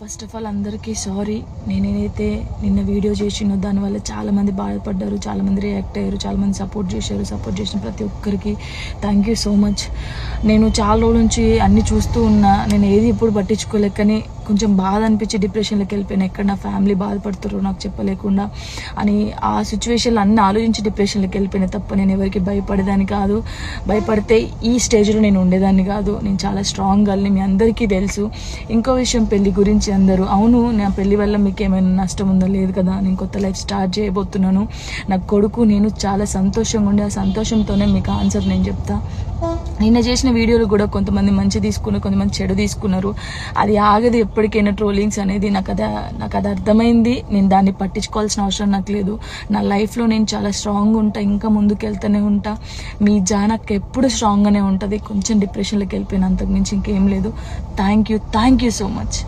First of all అందరికీ sorry. నేనైతే నిన్న వీడియో చేసినో దానివల్ల చాలామంది బాధపడ్డారు, చాలామంది రియాక్ట్ అయ్యారు, చాలామంది సపోర్ట్ చేశారు. సపోర్ట్ చేసిన ప్రతి ఒక్కరికి థ్యాంక్ యూ సో మచ్. నేను చాలా రోజుల నుంచి అన్నీ చూస్తూ ఉన్నా, నేను ఏది ఎప్పుడు పట్టించుకోలేక, కానీ కొంచెం బాధ అనిపించి డిప్రెషన్లోకి వెళ్ళిపోయాను. ఎక్కడ నా ఫ్యామిలీ బాధపడుతారో నాకు చెప్పలేకుండా అని ఆ సిచ్యువేషన్లో అన్నీ ఆలోచించి డిప్రెషన్లోకి వెళ్ళిపోయినా తప్ప నేను ఎవరికి భయపడేదాన్ని కాదు. భయపడితే ఈ స్టేజ్లో నేను ఉండేదాన్ని కాదు. నేను చాలా స్ట్రాంగ్ గర్ల్ని, మీ అందరికీ తెలుసు. ఇంకో విషయం, పెళ్లి గురించి అందరూ అవును నా పెళ్లి వల్ల మీకు ఏమైనా నష్టం ఉందో లేదు కదా, నేను కొత్త లైఫ్ స్టార్ట్ చేయబోతున్నాను. నా కొడుకు నేను చాలా సంతోషంగా ఉండే, ఆ సంతోషంతోనే మీకు ఆన్సర్ నేను చెప్తా. నిన్న చేసిన వీడియోలు కూడా కొంతమంది మంచి తీసుకున్నారు, కొంతమంది చెడు తీసుకున్నారు. అది ఆగదు ఎప్పటికైనా ట్రోలింగ్స్ అనేది. నాకు అది అర్థమైంది. నేను దాన్ని పట్టించుకోవాల్సిన అవసరం నాకు లేదు. నా లైఫ్లో నేను చాలా స్ట్రాంగ్ ఉంటా, ఇంకా ముందుకు వెళ్తూనే ఉంటా. మీ జానక్ ఎప్పుడు స్ట్రాంగ్గానే ఉంటుంది. కొంచెం డిప్రెషన్లోకి వెళ్ళిపోయిన, అంతకుమించి ఇంకేం లేదు. Thank you so much.